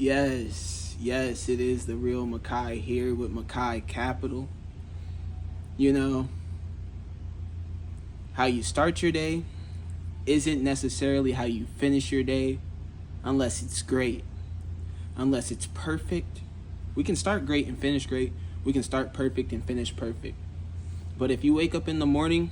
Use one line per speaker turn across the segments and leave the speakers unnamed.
Yes, it is the real Makai here with Makai Capital. You know, how you start your day isn't necessarily how you finish your day unless it's great, unless it's perfect. We can start great and finish great. We can start perfect and finish perfect. But if you wake up in the morning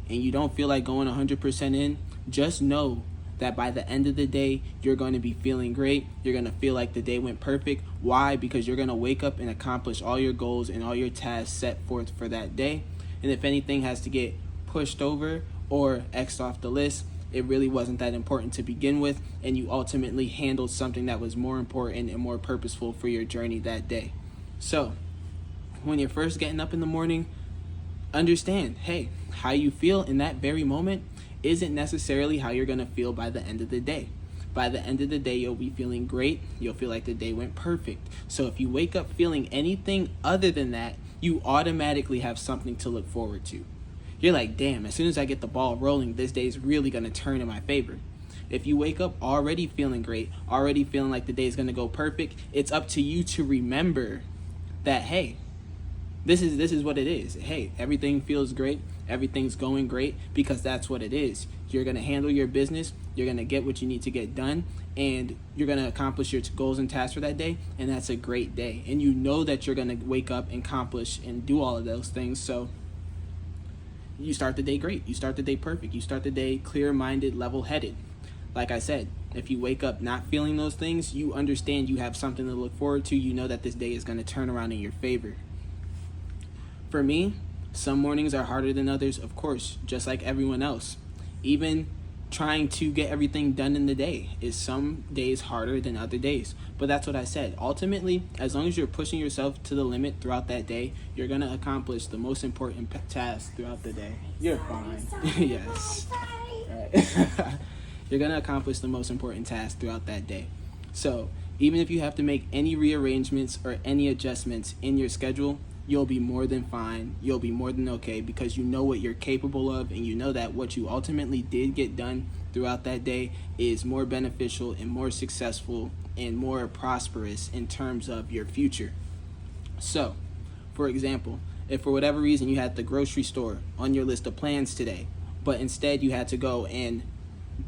and you don't feel like going 100% in, just know that by the end of the day, you're going to be feeling great. You're going to feel like the day went perfect. Why? Because you're going to wake up and accomplish all your goals and all your tasks set forth for that day. And if anything has to get pushed over or X'd off the list, it really wasn't that important to begin with, and you ultimately handled something that was more important and more purposeful for your journey that day. So, when you're first getting up in the morning, understand, hey, how you feel in that very moment isn't necessarily how you're going to feel by the end of the day. By the end of the day, you'll be feeling great. You'll feel like the day went perfect. So if you wake up feeling anything other than that, you automatically have something to look forward to. You're like, damn, as soon as I get the ball rolling, this day is really going to turn in my favor. If you wake up already feeling great, already feeling like the day is going to go perfect, it's up to you to remember that, hey, this is what it is. Hey, everything feels great. Everything's going great because that's what it is. You're going to handle your business. You're going to get what you need to get done. And you're going to accomplish your goals and tasks for that day. And that's a great day. And you know that you're going to wake up and accomplish and do all of those things. So you start the day great. You start the day perfect. You start the day clear-minded, level-headed. Like I said, if you wake up not feeling those things, you understand you have something to look forward to. You know that this day is going to turn around in your favor. For me, some mornings are harder than others, of course, just like everyone else. Even trying to get everything done in the day is some days harder than other days. But that's what I said. Ultimately, as long as you're pushing yourself to the limit throughout that day, you're going to accomplish the most important task throughout the day. You're fine. Yes. Right. You're going to accomplish the most important task throughout that day. So even if you have to make any rearrangements or any adjustments in your schedule, you'll be more than fine. You'll be more than okay because you know what you're capable of, and you know that what you ultimately did get done throughout that day is more beneficial and more successful and more prosperous in terms of your future. So, for example, if for whatever reason you had the grocery store on your list of plans today, but instead you had to go and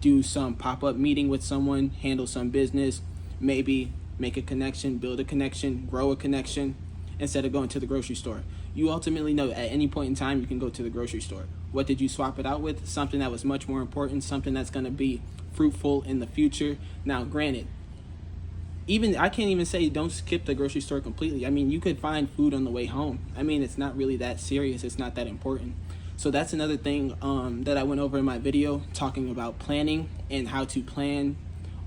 do some pop-up meeting with someone, handle some business, maybe make a connection, build a connection, grow a connection, instead of going to the grocery store. You ultimately know at any point in time you can go to the grocery store. What did you swap it out with? Something that was much more important, something that's going to be fruitful in the future. Now, granted, even I can't even say don't skip the grocery store completely. I mean, you could find food on the way home. I mean, it's not really that serious. It's not that important. So that's another thing that I went over in my video talking about planning and how to plan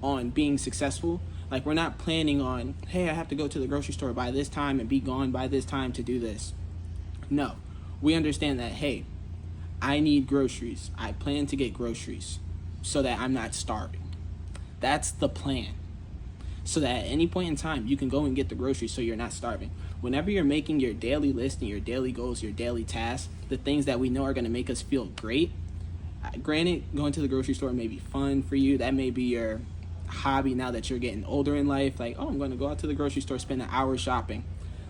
on being successful. Like, we're not planning on, hey, I have to go to the grocery store by this time and be gone by this time to do this. No, we understand that, hey, I need groceries. I plan to get groceries so that I'm not starving. That's the plan. So that at any point in time, you can go and get the groceries so you're not starving. Whenever you're making your daily list and your daily goals, your daily tasks, the things that we know are going to make us feel great, granted, going to the grocery store may be fun for you. That may be your hobby now that you're getting older in life. Like, oh, I'm going to go out to the grocery store, spend an hour shopping.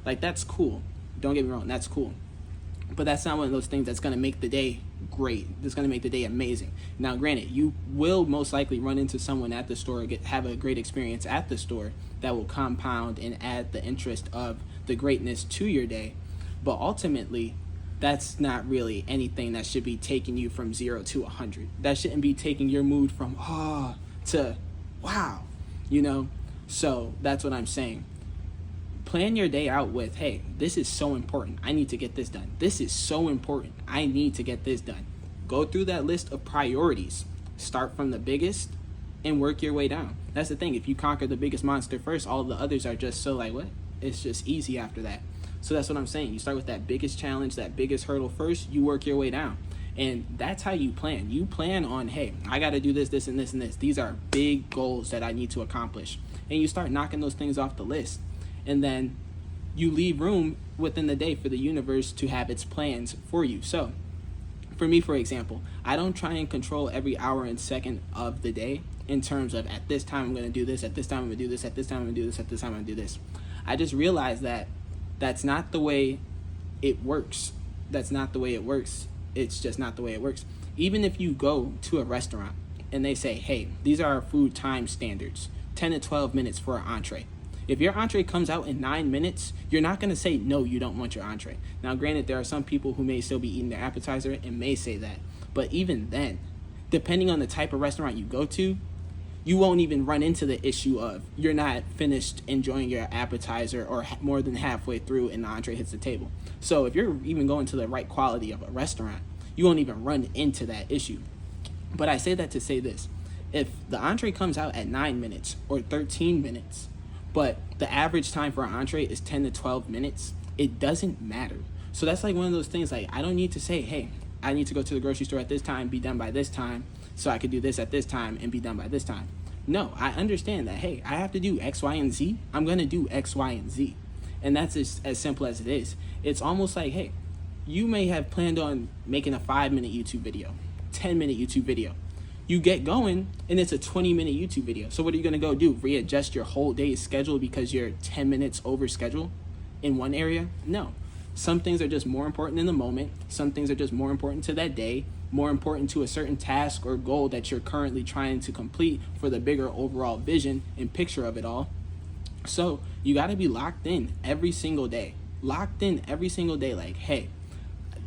Like, that's cool. Don't get me wrong, that's cool. But that's not one of those things that's going to make the day great. That's going to make the day amazing. Now, granted, you will most likely run into someone at the store, have a great experience at the store that will compound and add the interest of the greatness to your day. But ultimately, that's not really anything that should be taking you from 0 to 100. That shouldn't be taking your mood from to wow, So that's what I'm saying. Plan your day out with, hey, this is so important. I need to get this done. This is so important. I need to get this done. Go through that list of priorities. Start from the biggest and work your way down. That's the thing. If you conquer the biggest monster first, all the others are just so like, what? It's just easy after that. So that's what I'm saying. You start with that biggest challenge, that biggest hurdle first. You work your way down. And that's how you plan. You plan on, hey, I got to do this, this, and this, and this. These are big goals that I need to accomplish. And you start knocking those things off the list. And then you leave room within the day for the universe to have its plans for you. So for me, for example, I don't try and control every hour and second of the day. in terms of at this time I'm going to do this, at this time I'm going to do this, at this time I'm going to do this, at this time I'm going to do this. I just realized that that's not the way it works. That's not the way it works. It's just not the way it works. Even if you go to a restaurant and they say, hey, these are our food time standards, 10 to 12 minutes for an entree. If your entree comes out in 9 minutes, you're not going to say, no, you don't want your entree. Now, granted, there are some people who may still be eating their appetizer and may say that. But even then, depending on the type of restaurant you go to, you won't even run into the issue of you're not finished enjoying your appetizer or more than halfway through and the entree hits the table. So if you're even going to the right quality of a restaurant, you won't even run into that issue. But I say that to say this. If the entree comes out at 9 minutes or 13 minutes, but the average time for an entree is 10 to 12 minutes, it doesn't matter. So that's like one of those things, like I don't need to say, hey, I need to go to the grocery store at this time, be done by this time, so I could do this at this time and be done by this time. No, I understand that, hey, I have to do X, Y, and Z. I'm going to do X, Y, and Z. And that's as simple as it is. It's almost like, hey, you may have planned on making a 5-minute YouTube video, 10-minute YouTube video. You get going and it's a 20-minute YouTube video. So what are you going to go do? Readjust your whole day's schedule because you're 10 minutes over schedule in one area? No. Some things are just more important in the moment. Some things are just more important to that day, more important to a certain task or goal that you're currently trying to complete for the bigger overall vision and picture of it all. So you got to be locked in every single day. Locked in every single day. Like, hey,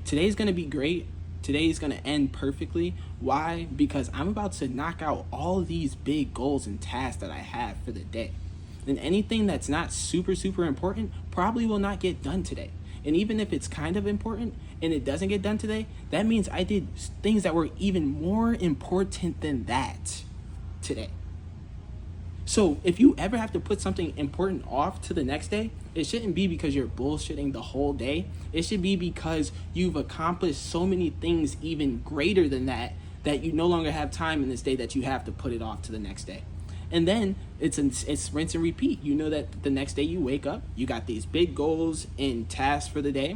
today's going to be great. Today's going to end perfectly. Why? Because I'm about to knock out all of these big goals and tasks that I have for the day. And anything that's not super, super important probably will not get done today. And even if it's kind of important and it doesn't get done today, that means I did things that were even more important than that today. So if you ever have to put something important off to the next day, it shouldn't be because you're bullshitting the whole day. It should be because you've accomplished so many things even greater than that you no longer have time in this day that you have to put it off to the next day. And then it's rinse and repeat. You know that the next day you wake up, you got these big goals and tasks for the day.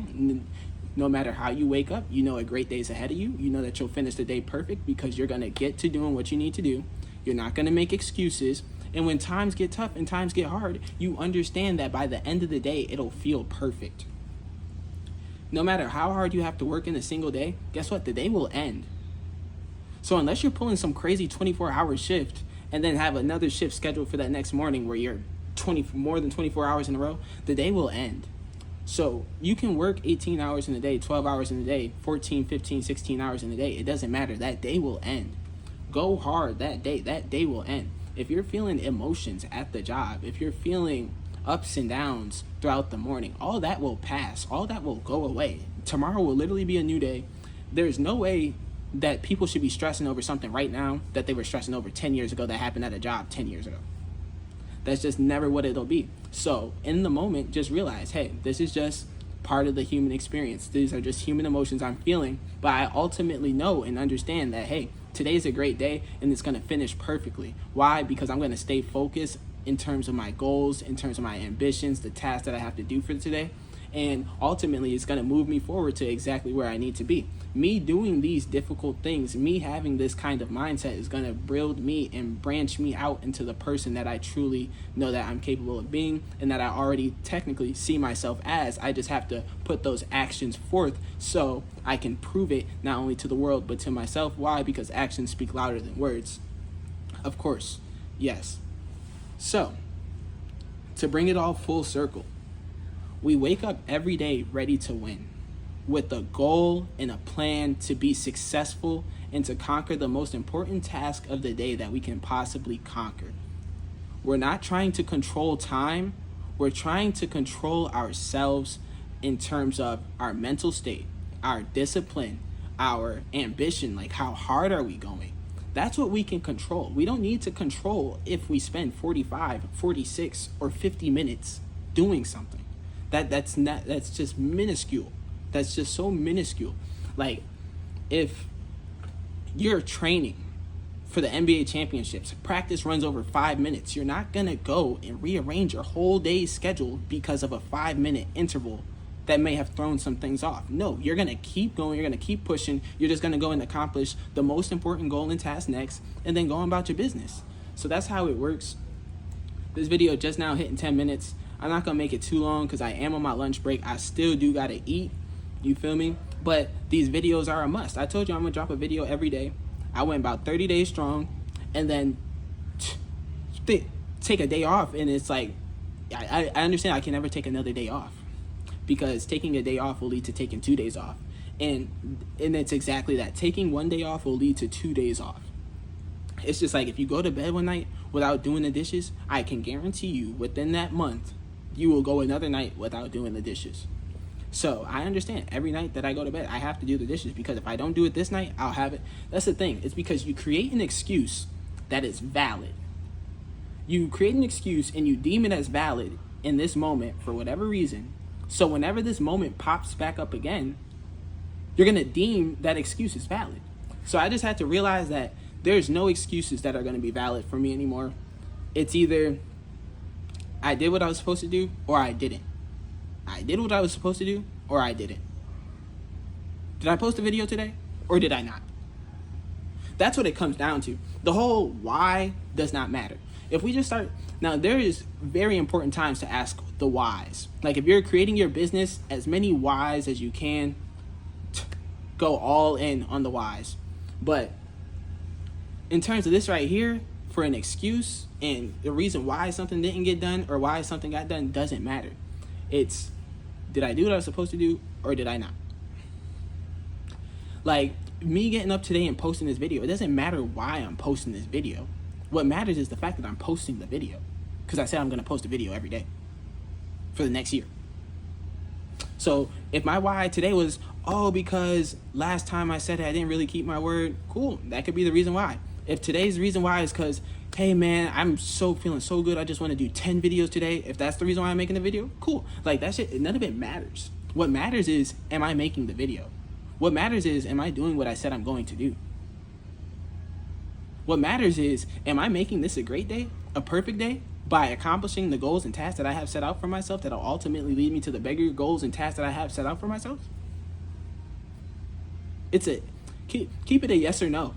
No matter how you wake up, you know a great day's ahead of you. You know that you'll finish the day perfect because you're going to get to doing what you need to do. You're not going to make excuses. And when times get tough and times get hard, you understand that by the end of the day, it'll feel perfect. No matter how hard you have to work in a single day, guess what? The day will end. So unless you're pulling some crazy 24-hour shift and then have another shift scheduled for that next morning where you're more than 24 hours in a row, the day will end. So you can work 18 hours in a day, 12 hours in a day, 14, 15, 16 hours in a day. It doesn't matter. That day will end. Go hard that day will end. If you're feeling emotions at the job, if you're feeling ups and downs throughout the morning, all that will pass. All that will go away. Tomorrow will literally be a new day. There's no way that people should be stressing over something right now that they were stressing over 10 years ago that happened at a job 10 years ago. That's just never what it'll be. So in the moment, just realize, hey, this is just part of the human experience. These are just human emotions I'm feeling, but I ultimately know and understand that, hey, today's a great day and it's going to finish perfectly. Why? Because I'm going to stay focused in terms of my goals, in terms of my ambitions, the tasks that I have to do for today. And ultimately, it's going to move me forward to exactly where I need to be. Me doing these difficult things, me having this kind of mindset is going to build me and branch me out into the person that I truly know that I'm capable of being and that I already technically see myself as. I just have to put those actions forth so I can prove it not only to the world but to myself. Why? Because actions speak louder than words. Of course, yes. So, to bring it all full circle, we wake up every day ready to win, with a goal and a plan to be successful and to conquer the most important task of the day that we can possibly conquer. We're not trying to control time. We're trying to control ourselves in terms of our mental state, our discipline, our ambition, like how hard are we going? That's what we can control. We don't need to control if we spend 45, 46, or 50 minutes doing something. That's just minuscule. That's just so minuscule. Like, if you're training for the NBA championships, practice runs over 5 minutes, you're not going to go and rearrange your whole day's schedule because of a 5-minute interval that may have thrown some things off. No, you're going to keep going. You're going to keep pushing. You're just going to go and accomplish the most important goal and task next and then go about your business. So that's how it works. This video just now hitting 10 minutes. I'm not gonna make it too long because I am on my lunch break. I still do gotta eat, you feel me? But these videos are a must. I told you I'm gonna drop a video every day. I went about 30 days strong, and then take a day off, and it's like, I understand I can never take another day off, because taking a day off will lead to taking 2 days off. And it's exactly that. Taking 1 day off will lead to 2 days off. It's just like, if you go to bed one night without doing the dishes, I can guarantee you within that month, you will go another night without doing the dishes. So I understand every night that I go to bed, I have to do the dishes, because if I don't do it this night, I'll have it. That's the thing. It's because you create an excuse that is valid. You create an excuse and you deem it as valid in this moment for whatever reason. So whenever this moment pops back up again, you're going to deem that excuse as valid. So I just had to realize that there's no excuses that are going to be valid for me anymore. It's either I did what I was supposed to do or I didn't. I did what I was supposed to do or I didn't. Did I post a video today or did I not? That's what it comes down to. The whole why does not matter. If we just start, now there is very important times to ask the whys. Like if you're creating your business, as many whys as you can, go all in on the whys. But in terms of this right here, for an excuse and the reason why something didn't get done or why something got done doesn't matter. It's, did I do what I was supposed to do or did I not? Like me getting up today and posting this video, it doesn't matter why I'm posting this video. What matters is the fact that I'm posting the video, because I said I'm going to post a video every day for the next year. So if my why today was, oh, because last time I said it, I didn't really keep my word, cool. That could be the reason why. If today's reason why is because, hey man, I'm feeling so good, I just want to do 10 videos today. If that's the reason why I'm making the video, cool. Like that shit, none of it matters. What matters is, am I making the video? What matters is, am I doing what I said I'm going to do? What matters is, am I making this a great day, a perfect day, by accomplishing the goals and tasks that I have set out for myself that will ultimately lead me to the bigger goals and tasks that I have set out for myself? It's a, keep it a yes or no.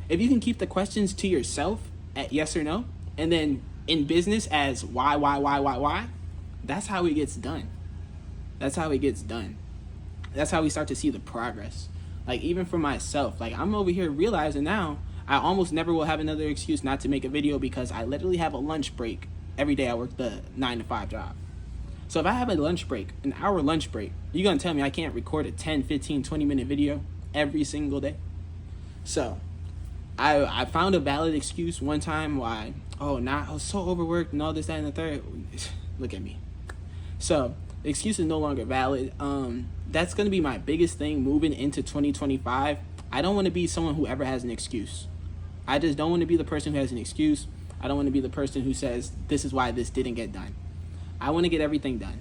If you can keep the questions to yourself at yes or no, and then in business as why, that's how it gets done. That's how it gets done. That's how we start to see the progress. Like even for myself, like I'm over here realizing now, I almost never will have another excuse not to make a video because I literally have a lunch break every day. I work the 9 to 5 job. So if I have a lunch break, an hour lunch break, you're going to tell me I can't record a 10, 15, 20-minute video every single day? So I found a valid excuse one time why, I was so overworked and all this, that, and the third. Look at me. So the excuse is no longer valid. That's going to be my biggest thing moving into 2025. I don't want to be someone who ever has an excuse. I just don't want to be the person who has an excuse. I don't want to be the person who says, this is why this didn't get done. I want to get everything done.